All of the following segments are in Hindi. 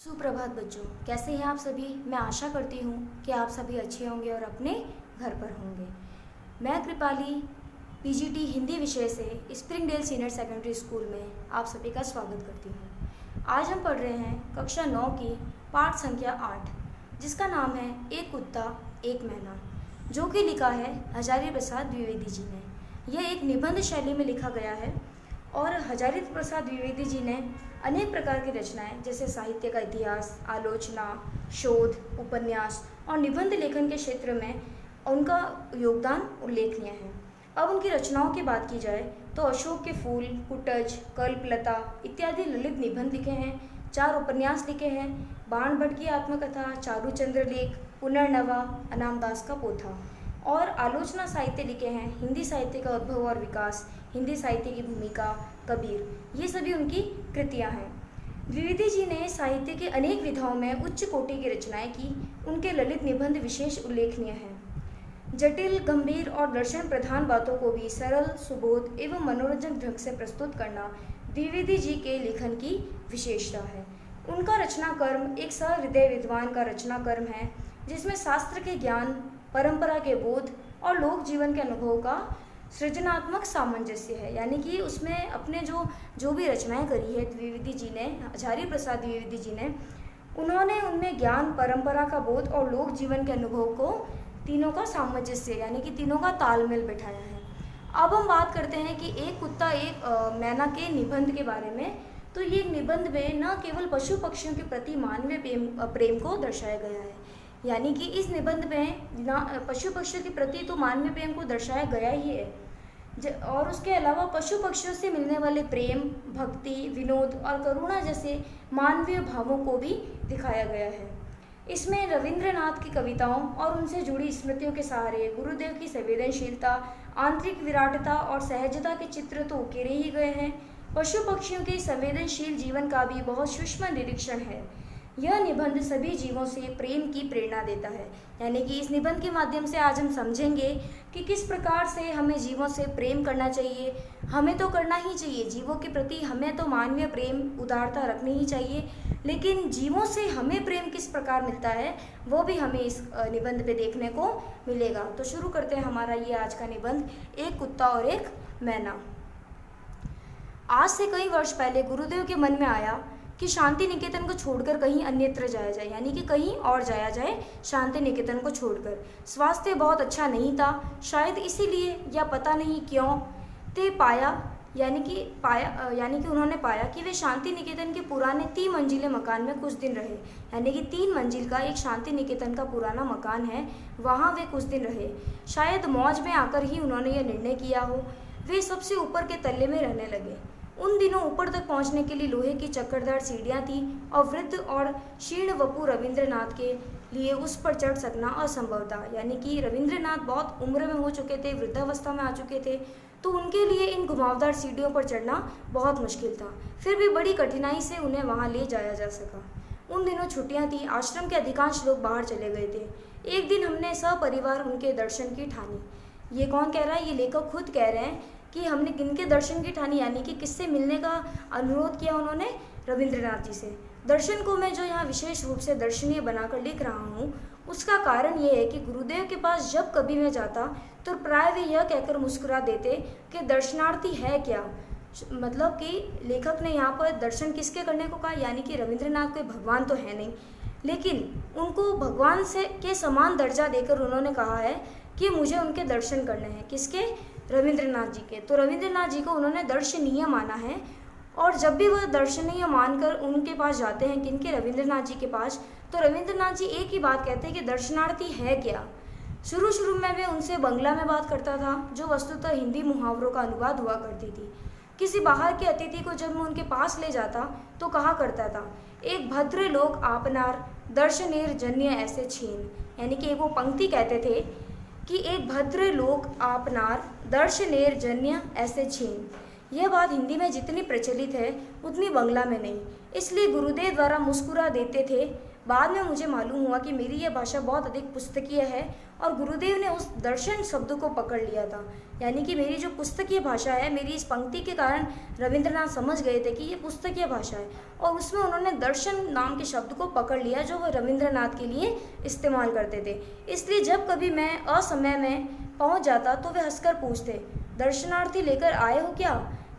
सुप्रभात बच्चों, कैसे हैं आप सभी। मैं आशा करती हूँ कि आप सभी अच्छे होंगे और अपने घर पर होंगे। मैं कृपाली पीजीटी हिंदी विषय से स्प्रिंगडेल सीनियर सेकेंडरी स्कूल में आप सभी का स्वागत करती हूँ। आज हम पढ़ रहे हैं कक्षा 9 की पाठ संख्या 8, जिसका नाम है एक कुत्ता एक मैना, जो कि लिखा है हजारी प्रसाद द्विवेदी जी ने। यह एक निबंध शैली में लिखा गया है और हजारी प्रसाद द्विवेदी जी ने अनेक प्रकार की रचनाएं जैसे साहित्य का इतिहास, आलोचना, शोध, उपन्यास और निबंध लेखन के क्षेत्र में उनका योगदान उल्लेखनीय है। अब उनकी रचनाओं की बात की जाए तो अशोक के फूल, कुटज, कल्पलता इत्यादि ललित निबंध लिखे हैं, 4 उपन्यास लिखे हैं, बाण भट्ट की आत्मकथा, चारुचंद्र लेख, पुनर्नवा, अनामदास का पोथा और आलोचना साहित्य लिखे हैं, हिंदी साहित्य का उद्भव और विकास, हिंदी साहित्य की भूमिका, कबीर, ये सभी उनकी कृतियां हैं। द्विवेदी जी ने साहित्य के अनेक विधाओं में उच्च कोटि की रचनाएं की। उनके ललित निबंध विशेष उल्लेखनीय हैं। जटिल, गंभीर और दर्शन प्रधान बातों को भी सरल, सुबोध एवं मनोरंजक ढंग से प्रस्तुत करना द्विवेदी जी के लेखन की विशेषता है। उनका रचना कर्म एक सहृदय विद्वान का रचना कर्म है, जिसमें शास्त्र के ज्ञान, परंपरा के बोध और लोक जीवन के अनुभव का सृजनात्मक सामंजस्य है। यानी कि उसमें अपने जो भी रचनाएं करी है द्विवेदी जी ने, हजारी प्रसाद द्विवेदी जी ने, उन्होंने उनमें ज्ञान, परंपरा का बोध और लोक जीवन के अनुभव को तीनों का सामंजस्य यानी कि तीनों का तालमेल बैठाया है। अब हम बात करते हैं कि एक कुत्ता एक मैना के निबंध के बारे में। तो ये निबंध में न केवल पशु पक्षियों के प्रति मानवीय प्रेम को दर्शाया गया है, यानी कि इस निबंध में पशु पक्षियों के प्रति तो मानवीय प्रेम को दर्शाया गया ही है, और उसके अलावा पशु पक्षियों से मिलने वाले प्रेम, भक्ति, विनोद और करुणा जैसे मानवीय भावों को भी दिखाया गया है। इसमें रविंद्रनाथ की कविताओं और उनसे जुड़ी स्मृतियों के सहारे गुरुदेव की संवेदनशीलता, आंतरिक विराटता और सहजता के चित्र तो उकेरे ही गए हैं। पशु पक्षियों के संवेदनशील जीवन का भी बहुत सूक्ष्म निरीक्षण है। यह निबंध सभी जीवों से प्रेम की प्रेरणा देता है। यानी कि इस निबंध के माध्यम से आज हम समझेंगे कि किस प्रकार से हमें जीवों से प्रेम करना चाहिए। हमें तो करना ही चाहिए, जीवों के प्रति हमें तो मानवीय प्रेम, उदारता रखनी ही चाहिए, लेकिन जीवों से हमें प्रेम किस प्रकार मिलता है वो भी हमें इस निबंध पे देखने को मिलेगा। तो शुरू करते हैं हमारा ये आज का निबंध, एक कुत्ता और एक मैना। आज से कई वर्ष पहले गुरुदेव के मन में आया कि शांति निकेतन को छोड़कर कहीं अन्यत्र जाया जाए, यानी कि कहीं और जाया जाए शांति निकेतन को छोड़कर। स्वास्थ्य बहुत अच्छा नहीं था, शायद इसीलिए या पता नहीं क्यों ते पाया यानी कि उन्होंने पाया कि वे शांति निकेतन के पुराने 3 मंजिले मकान में कुछ दिन रहे। यानी कि 3 मंजिल का एक शांति निकेतन का पुराना मकान है, वहाँ वे कुछ दिन रहे। शायद मौज में आकर ही उन्होंने यह निर्णय किया हो। वे सबसे ऊपर के तल्ले में रहने लगे। उन दिनों ऊपर तक पहुंचने के लिए लोहे की चक्करदार सीढ़ियां थीं और वृद्ध और शीर्ण वपु रविंद्रनाथ के लिए उस पर चढ़ सकना असंभव था। यानी कि रविंद्रनाथ बहुत उम्र में हो चुके थे, वृद्धावस्था में आ चुके थे, तो उनके लिए इन घुमावदार सीढ़ियों पर चढ़ना बहुत मुश्किल था। फिर भी बड़ी कठिनाई से उन्हें वहां ले जाया जा सका। उन दिनों छुट्टियां थी, आश्रम के अधिकांश लोग बाहर चले गए थे। एक दिन हमने सपरिवार उनके दर्शन की ठानी। ये कौन कह रहा है? ये लेखक खुद कह रहे हैं कि हमने किनके दर्शन की ठानी, यानी कि किससे मिलने का अनुरोध किया उन्होंने? रविंद्रनाथ जी से। दर्शन को मैं जो यहाँ विशेष रूप से दर्शनीय बनाकर लिख रहा हूँ, उसका कारण ये है कि गुरुदेव के पास जब कभी मैं जाता तो प्राय वे यह कहकर मुस्कुरा देते कि दर्शनार्थी है क्या। मतलब कि लेखक ने यहाँ पर दर्शन किसके करने को कहा, यानी कि रविंद्रनाथ कोई भगवान तो है नहीं, लेकिन उनको भगवान से के समान दर्जा देकर उन्होंने कहा है कि मुझे उनके दर्शन करने हैं। किसके? रविंद्रनाथ जी के। तो रविंद्रनाथ जी को उन्होंने दर्शनीय माना है, और जब भी वह दर्शनीय मानकर उनके पास जाते हैं, किनके? रविंद्रनाथ जी के पास, तो रविंद्रनाथ जी एक ही बात कहते हैं कि दर्शनार्थी है क्या। शुरू में मैं उनसे बंगला में बात करता था, जो वस्तुतः हिंदी मुहावरों का अनुवाद हुआ करती थी। किसी बाहर के अतिथि को जब मैं उनके पास ले जाता तो कहा करता था, एक भद्र लोग आपनार दर्शनेर जन्य ऐसे छीन। यानी कि एक वो पंक्ति कहते थे कि एक भद्र लोक आपनार दर्शनेर जन्य ऐसे छीन। यह बात हिंदी में जितनी प्रचलित है उतनी बंगला में नहीं, इसलिए गुरुदेव द्वारा मुस्कुरा देते थे बाद में मुझे मालूम हुआ कि मेरी यह भाषा बहुत अधिक पुस्तकीय है और गुरुदेव ने उस दर्शन शब्द को पकड़ लिया था। यानी कि मेरी जो पुस्तकीय भाषा है, मेरी इस पंक्ति के कारण रविंद्रनाथ समझ गए थे कि ये पुस्तकीय भाषा है और उसमें उन्होंने दर्शन नाम के शब्द को पकड़ लिया जो वह रविंद्रनाथ के लिए इस्तेमाल करते थे। इसलिए जब कभी मैं असमय में पहुंच जाता तो वे हंसकर पूछते, दर्शनार्थी लेकर आए हो क्या?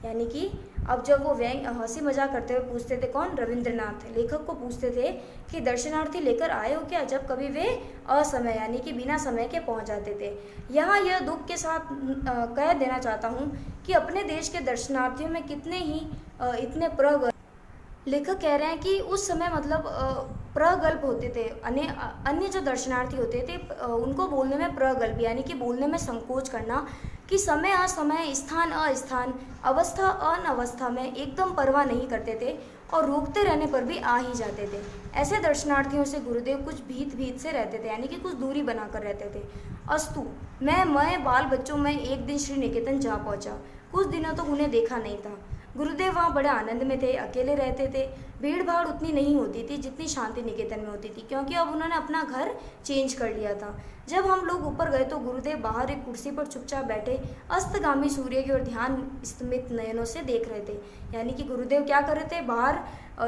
यानी कि अब जब वो व्यंग हंसी मजाक करते हुए पूछते थे, कौन? रविंद्रनाथ लेखक को पूछते थे कि दर्शनार्थी लेकर आए हो क्या, जब कभी वे असमय यानी कि बिना समय के पहुंच जाते थे। यहाँ यह दुख के साथ कह देना चाहता हूँ कि अपने देश के दर्शनार्थियों में कितने ही इतने लेखक कह रहे हैं कि उस समय मतलब प्रगल्भ होते थे, अन्य जो दर्शनार्थी होते थे उनको बोलने में प्रगल्भ यानी कि बोलने में संकोच करना, कि समय असमय, स्थान अस्थान, अवस्था अनवस्था में एकदम परवाह नहीं करते थे और रोकते रहने पर भी आ ही जाते थे। ऐसे दर्शनार्थियों से गुरुदेव कुछ भीत से रहते थे, यानी कि कुछ दूरी बनाकर रहते थे। अस्तु मैं बाल बच्चों में एक दिन श्री निकेतन जा पहुंचा। कुछ दिनों तक उन्हें देखा नहीं था। गुरुदेव वहाँ बड़े आनंद में थे, अकेले रहते थे। भीड़ भाड़ उतनी नहीं होती थी जितनी शांति निकेतन में होती थी, क्योंकि अब उन्होंने अपना घर चेंज कर लिया था। जब हम लोग ऊपर गए तो गुरुदेव बाहर एक कुर्सी पर चुपचाप बैठे अस्तगामी सूर्य की ओर ध्यान स्मित नयनों से देख रहे थे। यानी कि गुरुदेव क्या कर रहे थे? बाहर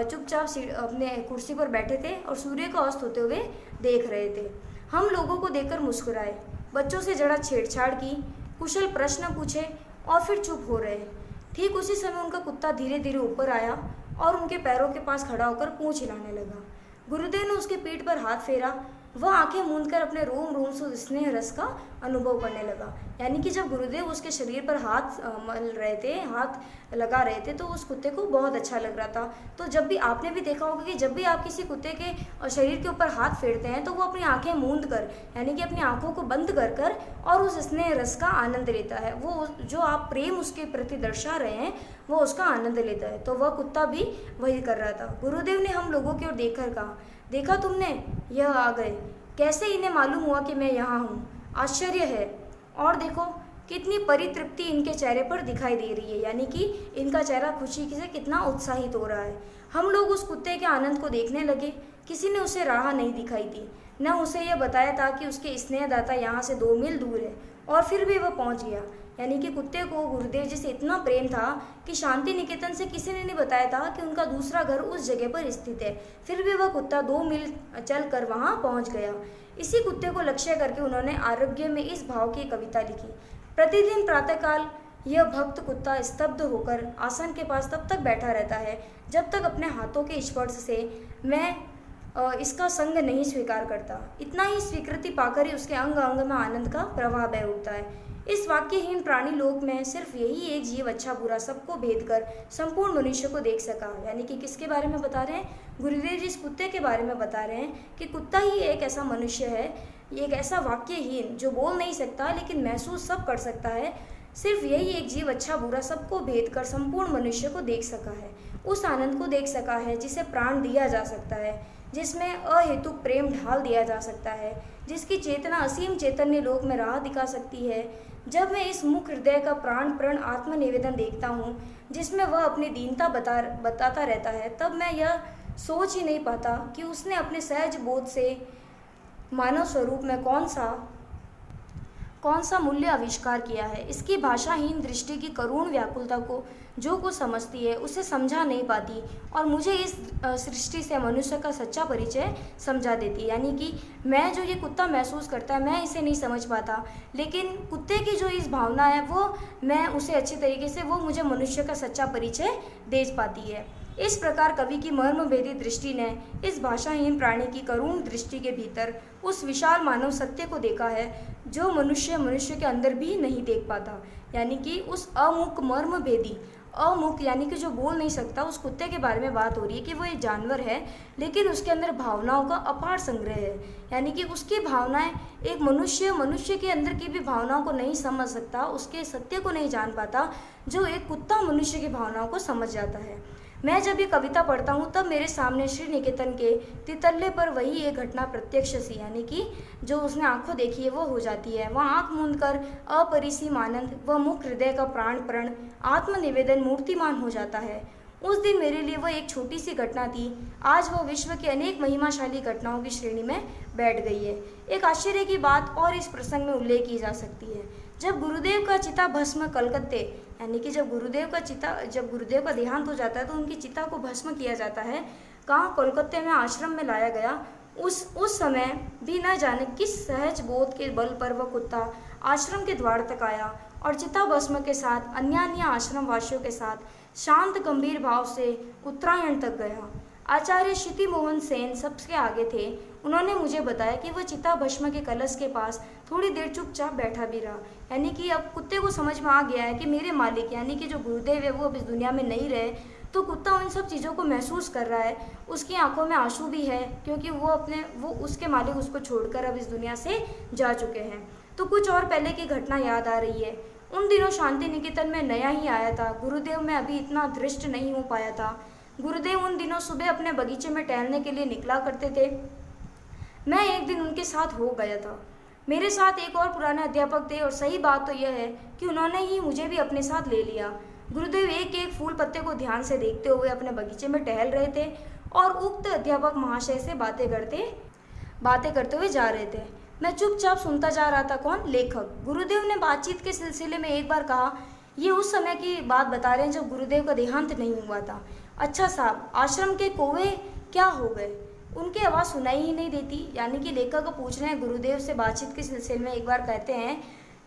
चुपचाप अपने कुर्सी पर बैठे थे और सूर्य को अस्त होते हुए देख रहे थे। हम लोगों को देखकर मुस्कुराए, बच्चों से जरा छेड़छाड़ की, कुशल प्रश्न पूछे और फिर चुप हो रहे। ठीक उसी समय उनका कुत्ता धीरे धीरे ऊपर आया और उनके पैरों के पास खड़ा होकर पूंछ हिलाने लगा। गुरुदेव ने उसके पीठ पर हाथ फेरा। वह आंखें मूंदकर अपने रोम से स्नेह रस का अनुभव करने लगा। यानी कि जब गुरुदेव उसके शरीर पर हाथ मल रहे थे, हाथ लगा रहे थे, तो उस कुत्ते को बहुत अच्छा लग रहा था। तो जब भी आपने भी देखा होगा कि जब भी आप किसी कुत्ते के शरीर के ऊपर हाथ फेरते हैं तो वो अपनी आंखें मूंद कर यानी कि अपनी आंखों को बंद कर और उस स्नेह रस का आनंद लेता है। वो जो आप प्रेम उसके प्रति दर्शा रहे हैं वो उसका आनंद लेता है। तो वह कुत्ता भी वही कर रहा था। गुरुदेव ने हम लोगों की ओर देखकर कहा, देखा तुमने, यह आ गए। कैसे इन्हें मालूम हुआ कि मैं यहाँ हूँ? आश्चर्य है। और देखो कितनी परितृप्ति इनके चेहरे पर दिखाई दे रही है, यानी कि इनका चेहरा खुशी से कितना उत्साहित हो रहा है। हम लोग उस कुत्ते के आनंद को देखने लगे। किसी ने उसे राह नहीं दिखाई थी, न उसे यह बताया था कि उसके स्नेहदाता यहाँ से 2 मील दूर है, और फिर भी वह पहुँच गया। यानी कि कुत्ते को गुरुदेव जी से इतना प्रेम था कि शांति निकेतन से किसी ने नहीं बताया था कि उनका दूसरा घर उस जगह पर स्थित है। फिर भी वह कुत्ता 2 मील चल कर वहाँ पहुँच गया। इसी कुत्ते को लक्ष्य करके उन्होंने आरोग्य में इस भाव की कविता लिखी। प्रतिदिन प्रातःकाल यह भक्त कुत्ता स्तब्ध होकर आसन के पास तब तक बैठा रहता है जब तक अपने हाथों के स्पर्श से मैं इसका संग नहीं स्वीकार करता। इतना ही स्वीकृति पाकर ही उसके अंग अंग में आनंद का प्रवाह बह उठता है। इस वाक्यहीन प्राणी लोक में सिर्फ यही एक जीव अच्छा बुरा सबको भेद कर संपूर्ण मनुष्य को देख सका। यानी कि किसके बारे में बता रहे हैं? गुरुदेव जी इस कुत्ते के बारे में बता रहे हैं कि कुत्ता ही एक ऐसा मनुष्य है, एक ऐसा वाक्यहीन जो बोल नहीं सकता लेकिन महसूस सब कर सकता है। सिर्फ यही एक जीव अच्छा बुरा सबको भेद कर संपूर्ण मनुष्य को देख सका है, उस आनंद को देख सका है जिसे प्राण दिया जा सकता है, जिसमें अहेतुक प्रेम ढाल दिया जा सकता है, जिसकी चेतना असीम चैतन्य लोक में राह दिखा सकती है। जब मैं इस मुख हृदय का प्राण प्रण आत्मनिवेदन देखता हूँ जिसमें वह अपनी दीनता बताता रहता है, तब मैं यह सोच ही नहीं पाता कि उसने अपने सहज बोध से मानव स्वरूप में कौन सा मूल्य आविष्कार किया है। इसकी भाषाहीन दृष्टि की करुण व्याकुलता को जो कुछ समझती है उसे समझा नहीं पाती और मुझे इस सृष्टि से मनुष्य का सच्चा परिचय समझा देती है। यानी कि मैं जो ये कुत्ता महसूस करता है मैं इसे नहीं समझ पाता, लेकिन कुत्ते की जो इस भावना है वो मैं उसे अच्छी तरीके से वो मुझे मनुष्य का सच्चा परिचय दे पाती है। इस प्रकार कवि की मर्मभेदी दृष्टि ने इस भाषाहीन प्राणी की करुण दृष्टि के भीतर उस विशाल मानव सत्य को देखा है जो मनुष्य के अंदर भी नहीं देख पाता। यानी कि उस अमुक मर्मभेदी अमुक यानी कि जो बोल नहीं सकता उस कुत्ते के बारे में बात हो रही है कि वो एक जानवर है लेकिन उसके अंदर भावनाओं का अपार संग्रह है। यानी कि उसकी भावनाएं एक मनुष्य के अंदर की भी भावनाओं को नहीं समझ सकता, उसके सत्य को नहीं जान पाता जो एक कुत्ता मनुष्य की भावनाओं को समझ जाता है। मैं जब ये कविता पढ़ता हूँ तब मेरे सामने श्री निकेतन के तितल्ले पर वही एक घटना प्रत्यक्ष सी यानी कि जो उसने आंखों देखी है वो हो जाती है। वह आंख मूंद कर अपरिसीम आनंद व मुख हृदय का प्राण प्रण आत्मनिवेदन मूर्तिमान हो जाता है। उस दिन मेरे लिए वह एक छोटी सी घटना थी, आज वह विश्व की अनेक महिमाशाली घटनाओं की श्रेणी में बैठ गई है। एक आश्चर्य की बात और इस प्रसंग में उल्लेख की जा सकती है। जब गुरुदेव का चिता भस्म कलकत्ते, यानी कि जब गुरुदेव का देहांत हो जाता है तो उनकी चिता को भस्म किया जाता है, कहाँ, कोलकाता में आश्रम में लाया गया। उस समय भी न जाने किस सहज बोध के बल पर वह कुत्ता आश्रम के द्वार तक आया और चिता भस्म के साथ अन्य आश्रम वासियों के साथ शांत गंभीर भाव से उत्तरायण तक गया। आचार्य क्षिति मोहन सेन सबसे आगे थे। उन्होंने मुझे बताया कि वह चिता भस्म के कलश के पास थोड़ी देर चुपचाप बैठा भी रहा। यानी कि अब कुत्ते को समझ में आ गया है कि मेरे मालिक यानी कि जो गुरुदेव है वो अब इस दुनिया में नहीं रहे, तो कुत्ता उन सब चीज़ों को महसूस कर रहा है। उसकी आंखों में आंसू भी है क्योंकि वो उसके मालिक उसको छोड़कर अब इस दुनिया से जा चुके हैं। तो कुछ और पहले की घटना याद आ रही है। उन दिनों शांति निकेतन में नया ही आया था। गुरुदेव में अभी इतना दृष्ट नहीं हो पाया था। गुरुदेव उन दिनों सुबह अपने बगीचे में टहलने के लिए निकला करते थे। मैं एक दिन उनके साथ हो गया था। मेरे साथ एक और पुराने अध्यापक थे और सही बात तो यह है कि उन्होंने ही मुझे भी अपने साथ ले लिया। गुरुदेव एक एक फूल पत्ते को ध्यान से देखते हुए अपने बगीचे में टहल रहे थे और उक्त अध्यापक महाशय से बातें करते हुए जा रहे थे। मैं चुपचाप सुनता जा रहा था। कौन? लेखक। गुरुदेव ने बातचीत के सिलसिले में एक बार कहा, ये उस समय की बात बता रहे हैं जब गुरुदेव का देहांत नहीं हुआ था। अच्छा साहब, आश्रम के कौवे क्या हो गए? उनकी आवाज़ सुनाई ही नहीं देती। यानी कि लेखक को पूछ रहे हैं, गुरुदेव से बातचीत के सिलसिले में एक बार कहते हैं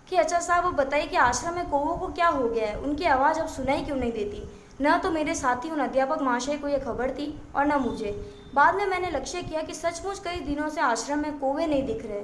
कि अच्छा साहब अब बताइए कि आश्रम में कौवों को क्या हो गया है, उनकी आवाज़ अब सुनाई क्यों नहीं देती। न तो मेरे साथी उन अध्यापक महाशय को यह खबर थी और न मुझे। बाद में मैंने लक्ष्य किया कि सचमुच कई दिनों से आश्रम में कौवे नहीं दिख रहे।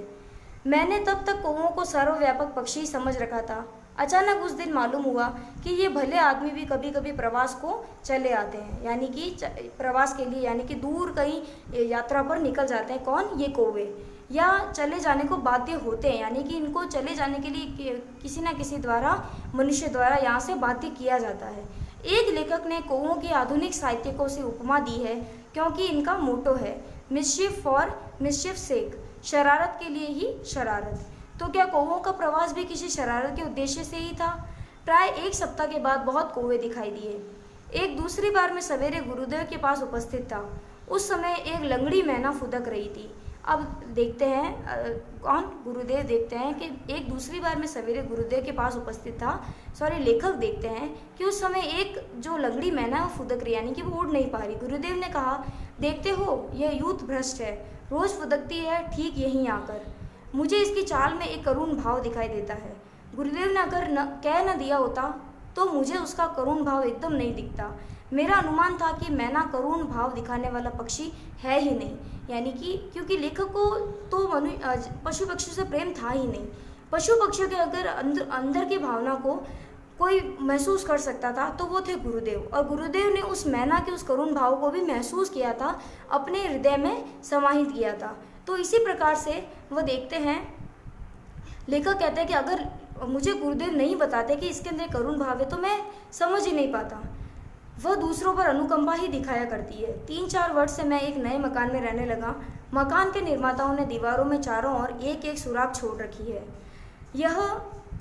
मैंने तब तक कौवों को सर्वव्यापक पक्षी समझ रखा था। अचानक उस दिन मालूम हुआ कि ये भले आदमी भी कभी कभी प्रवास को चले आते हैं, यानी कि प्रवास के लिए, यानी कि दूर कहीं यात्रा पर निकल जाते हैं। कौन? ये कौवे। या चले जाने को बाध्य होते हैं, यानी कि इनको चले जाने के लिए किसी न किसी द्वारा, मनुष्य द्वारा यहाँ से बाध्य किया जाता है। एक लेखक ने कौवों की आधुनिक साहित्यिकों से उपमा दी है क्योंकि इनका मोटो है मिस्चिफ फॉर मिस्चिफ सेक, शरारत के लिए ही शरारत। तो क्या कौवों का प्रवास भी किसी शरारत के उद्देश्य से ही था? प्राय एक सप्ताह के बाद बहुत कौवे दिखाई दिए। एक दूसरी बार मैं सवेरे गुरुदेव के पास उपस्थित था। उस समय एक लंगड़ी मैना फुदक रही थी। अब देखते हैं कौन? गुरुदेव देखते हैं कि एक दूसरी बार मैं सवेरे गुरुदेव के पास उपस्थित था। लेखक देखते हैं कि उस समय एक जो लंगड़ी मैना है वो फुदक रही, यानी कि वो उड़ नहीं पा रही। गुरुदेव ने कहा, देखते हो यह यूथ भ्रष्ट है, रोज फुदकती है ठीक यहीं आकर। मुझे इसकी चाल में एक करुण भाव दिखाई देता है। गुरुदेव ने अगर कह न दिया होता तो मुझे उसका करुण भाव एकदम नहीं दिखता। मेरा अनुमान था कि मैना करुण भाव दिखाने वाला पक्षी है ही नहीं, यानी कि क्योंकि लेखक को तो पशु पक्षियों से प्रेम था ही नहीं। पशु पक्षियों के अगर अंदर की भावना को कोई महसूस कर सकता था तो वो थे गुरुदेव, और गुरुदेव ने उस मैना के उस करुण भाव को भी महसूस किया था, अपने हृदय में समाहित किया था। तो इसी प्रकार से वह देखते हैं, लेखक कहते हैं कि अगर मुझे गुरुदेव नहीं बताते कि इसके अंदर करुण भाव है तो मैं समझ ही नहीं पाता। वह दूसरों पर अनुकंपा ही दिखाया करती है। 3-4 वर्ष से मैं एक नए मकान में रहने लगा। मकान के निर्माताओं ने दीवारों में चारों ओर एक एक सुराख छोड़ रखी है। यह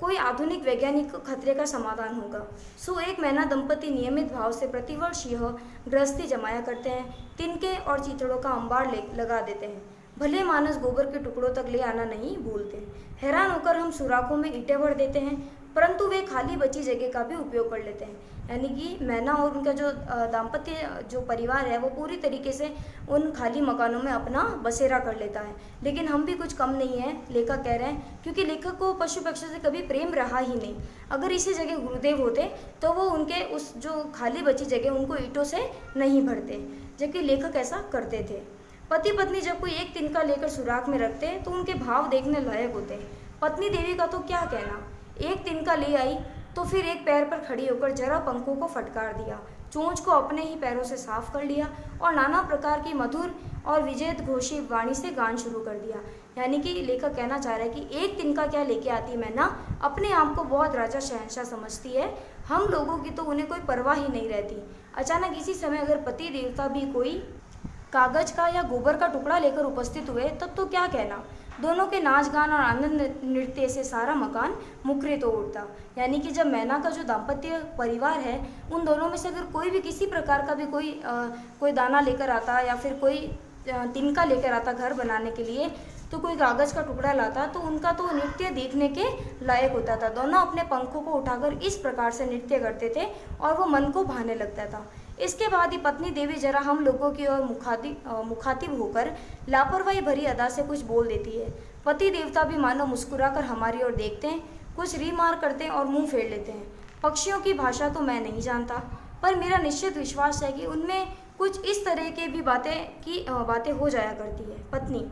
कोई आधुनिक वैज्ञानिक खतरे का समाधान होगा। एक मैना दंपति नियमित भाव से प्रतिवर्ष यह गृहस्थी जमाया करते हैं। तिनके और चीथड़ों का अंबार लगा देते हैं। भले मानस गोबर के टुकड़ों तक ले आना नहीं भूलते। हैरान होकर हम सुराखों में ईंटें भर देते हैं, परंतु वे खाली बची जगह का भी उपयोग कर लेते हैं। यानी कि मैना और उनका जो दाम्पत्य जो परिवार है वो पूरी तरीके से उन खाली मकानों में अपना बसेरा कर लेता है। लेकिन हम भी कुछ कम नहीं है, लेखक कह रहे हैं, क्योंकि लेखक को पशु पक्षी से कभी प्रेम रहा ही नहीं। अगर इसी जगह गुरुदेव होते तो वो उनके उस जो खाली बची जगह उनको ईंटों से नहीं भरते, जबकि लेखक ऐसा करते थे। पति पत्नी जब कोई एक तिनका लेकर सुराख में रखते तो उनके भाव देखने लायक होते। पत्नी देवी का तो क्या कहना, एक तिनका ले आई तो फिर एक पैर पर खड़ी होकर जरा पंखों को फटकार दिया, चोंच को अपने ही पैरों से साफ कर लिया और नाना प्रकार की मधुर और विजेत घोषी वाणी से गान शुरू कर दिया। यानी कि लेखक कहना चाह रहा है कि एक तिनका क्या लेके आती मैना, अपने आप को बहुत राजा शहंशाह समझती है। हम लोगों की तो उन्हें कोई परवाह ही नहीं रहती। अचानक इसी समय अगर पति देवता भी कोई कागज का या गोबर का टुकड़ा लेकर उपस्थित हुए तब तो क्या कहना। दोनों के नाच गान और आनंद नृत्य से सारा मकान मुखरित हो उठता। यानी कि जब मैना का जो दाम्पत्य परिवार है, उन दोनों में से अगर कोई भी किसी प्रकार का भी कोई दाना लेकर आता या फिर कोई तिनका लेकर आता घर बनाने के लिए, तो कोई कागज का टुकड़ा लाता, तो उनका तो नृत्य देखने के लायक होता था। दोनों अपने पंखों को उठाकर इस प्रकार से नृत्य करते थे और वो मन को भाने लगता था। इसके बाद ही पत्नी देवी जरा हम लोगों की ओर मुखातिब होकर लापरवाही भरी अदा से कुछ बोल देती है। पति देवता भी मानो मुस्कुराकर हमारी ओर देखते हैं, कुछ रीमार करते हैं और मुंह फेर लेते हैं। पक्षियों की भाषा तो मैं नहीं जानता, पर मेरा निश्चित विश्वास है कि उनमें कुछ इस तरह के भी बातें हो जाया करती है। पत्नी,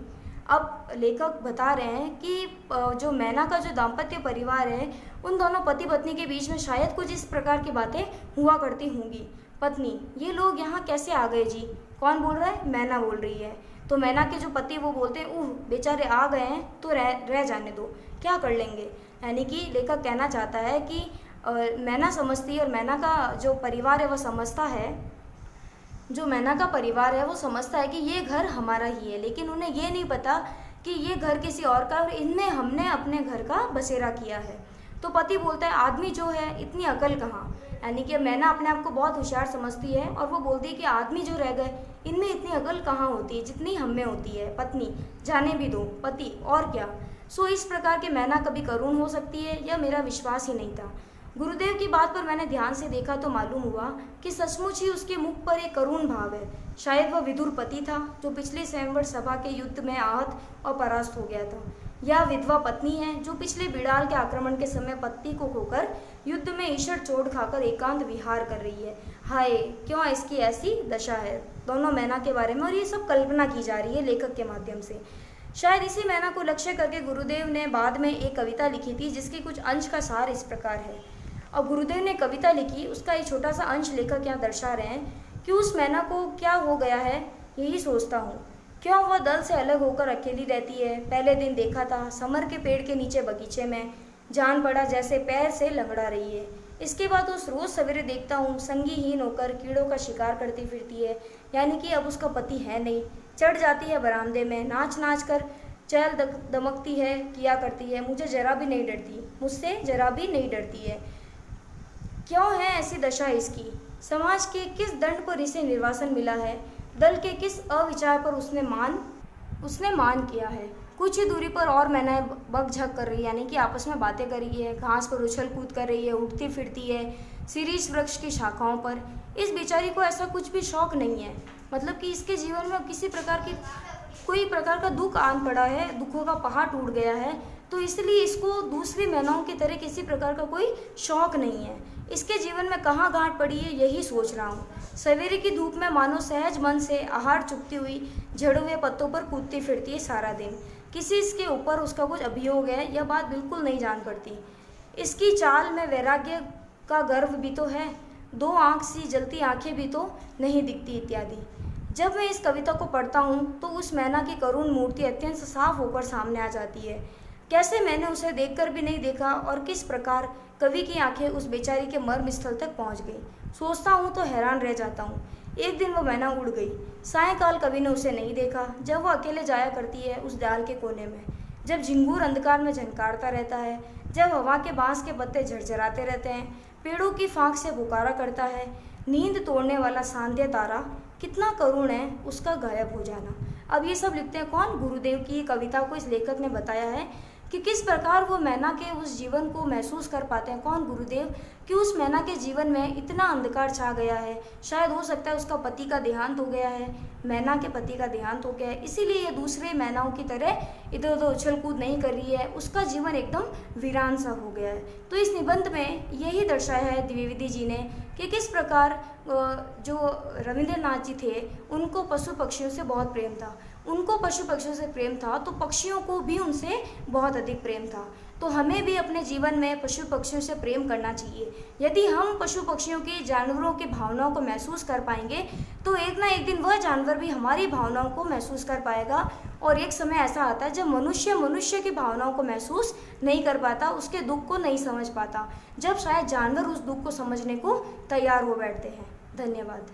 अब लेखक बता रहे हैं कि जो मैना का जो दाम्पत्य परिवार है, उन दोनों पति पत्नी के बीच में शायद कुछ इस प्रकार की बातें हुआ करती होंगी। पत्नी, ये लोग यहाँ कैसे आ गए जी? कौन बोल रहा है? मैना बोल रही है। तो मैना के जो पति वो बोलते हैं, ओह बेचारे आ गए हैं तो रह जाने दो, क्या कर लेंगे। यानी कि लेखक कहना चाहता है कि मैना समझती है और मैना का जो परिवार है वो समझता है, जो मैना का परिवार है वो समझता है कि ये घर हमारा ही है, लेकिन उन्हें ये नहीं पता कि ये घर किसी और का और इनमें हमने अपने घर का बसेरा किया है। तो पति बोलता है, आदमी जो है इतनी अकल कहाँ। यानी कि मैना अपने आप को बहुत होशियार समझती है और वो बोलती है कि आदमी जो रह गए, इनमें इतनी अकल कहाँ होती है जितनी हम में होती है। पत्नी, जाने भी दो। पति, और क्या। सो इस प्रकार के मैना कभी करुण हो सकती है, यह मेरा विश्वास ही नहीं था। गुरुदेव की बात पर मैंने ध्यान से देखा तो मालूम हुआ कि सचमुच ही उसके मुख पर एक करुण भाव है। शायद वह विदुर पति था जो पिछले स्वयंवर सभा के युद्ध में आहत और परास्त हो गया था, या विधवा पत्नी है जो पिछले बिड़ाल के आक्रमण के समय पति को खोकर युद्ध में ईश्वर चोट खाकर एकांत विहार कर रही है। हाय, क्यों इसकी ऐसी दशा है। दोनों मैना के बारे में, और ये सब कल्पना की जा रही है लेखक के माध्यम से। शायद इसी मैना को लक्ष्य करके गुरुदेव ने बाद में एक कविता लिखी थी जिसके कुछ अंश का सार इस प्रकार है। अब गुरुदेव ने कविता लिखी, उसका एक छोटा सा अंश लेखक यहाँ दर्शा रहे हैं कि उस मैना को क्या हो गया है, यही सोचता हूँ। क्यों वह दल से अलग होकर अकेली रहती है। पहले दिन देखा था समर के पेड़ के नीचे बगीचे में, जान पड़ा जैसे पैर से लंगड़ा रही है। इसके बाद उस रोज सवेरे देखता हूँ संगीहीन होकर कीड़ों का शिकार करती फिरती है। यानी कि अब उसका पति है नहीं। चढ़ जाती है बरामदे में, नाच नाच कर चहल दमकती है, किया करती है। मुझसे जरा भी नहीं डरती है। क्यों है ऐसी दशा इसकी। समाज के किस दंड पर इसे निर्वासन मिला है। दल के किस अविचार पर उसने मान किया है। कुछ ही दूरी पर और मैंने बकझक कर रही है, यानी कि आपस में बातें कर रही है, घास पर उछल कूद कर रही है, उठती फिरती है शीरीष वृक्ष की शाखाओं पर। इस बेचारी को ऐसा कुछ भी शौक नहीं है, मतलब कि इसके जीवन में किसी प्रकार की कोई प्रकार का दुख आन पड़ा है, दुखों का पहाड़ टूट गया है, तो इसलिए इसको दूसरी मैनाओं की तरह किसी प्रकार का कोई शौक नहीं है। इसके जीवन में कहाँ गांठ पड़ी है, यही सोच रहा हूँ। सवेरे की धूप में मानो सहज मन से आहार चुपती हुई झड़े हुए पत्तों पर कूदती फिरती है सारा दिन। किसी इसके ऊपर उसका कुछ अभियोग है, यह बात बिल्कुल नहीं जान पड़ती। इसकी चाल में वैराग्य का गर्व भी तो है, दो आंख सी जलती आंखें भी तो नहीं दिखती इत्यादि। जब मैं इस कविता को पढ़ता हूँ तो उस मैना की करुण मूर्ति अत्यंत साफ होकर सामने आ जाती है। कैसे मैंने उसे देखकर भी नहीं देखा और किस प्रकार कवि की आंखें उस बेचारी के मर्म स्थल तक पहुँच गई। सोचता हूँ तो हैरान रह जाता हूँ। एक दिन वो मैना उड़ गई। सायंकाल कवि ने उसे नहीं देखा, जब वो अकेले जाया करती है उस डाल के कोने में, जब झिंगूर अंधकार में झनकारता रहता है, जब हवा के बांस के पत्ते झरझराते रहते हैं, पेड़ों की फांक से पुकारा करता है। नींद तोड़ने वाला सांध्य तारा कितना करुण है उसका गायब हो जाना। अब ये सब लिखते हैं कौन? गुरुदेव की कविता को इस लेखक ने बताया है कि किस प्रकार वो मैना के उस जीवन को महसूस कर पाते हैं। कौन? गुरुदेव। कि उस मैना के जीवन में इतना अंधकार छा गया है, शायद हो सकता है उसका पति का देहांत हो गया है, मैना के पति का देहांत हो गया है, इसीलिए ये दूसरे मैनाओं की तरह इधर उधर उछल कूद नहीं कर रही है, उसका जीवन एकदम वीरान सा हो गया है। तो इस निबंध में यही दर्शाया है द्विवेदी जी ने कि किस प्रकार जो रविंद्रनाथ जी थे उनको पशु पक्षियों से बहुत प्रेम था। उनको पशु पक्षियों से प्रेम था तो पक्षियों को भी उनसे बहुत अधिक प्रेम था। तो हमें भी अपने जीवन में पशु पक्षियों से प्रेम करना चाहिए। यदि हम पशु पक्षियों की, जानवरों की भावनाओं को महसूस कर पाएंगे तो एक ना एक दिन वह जानवर भी हमारी भावनाओं को महसूस कर पाएगा। और एक समय ऐसा आता है जब मनुष्य की भावनाओं को महसूस नहीं कर पाता, उसके दुख को नहीं समझ पाता, जब शायद जानवर उस दुख को समझने को तैयार हो बैठते हैं। धन्यवाद।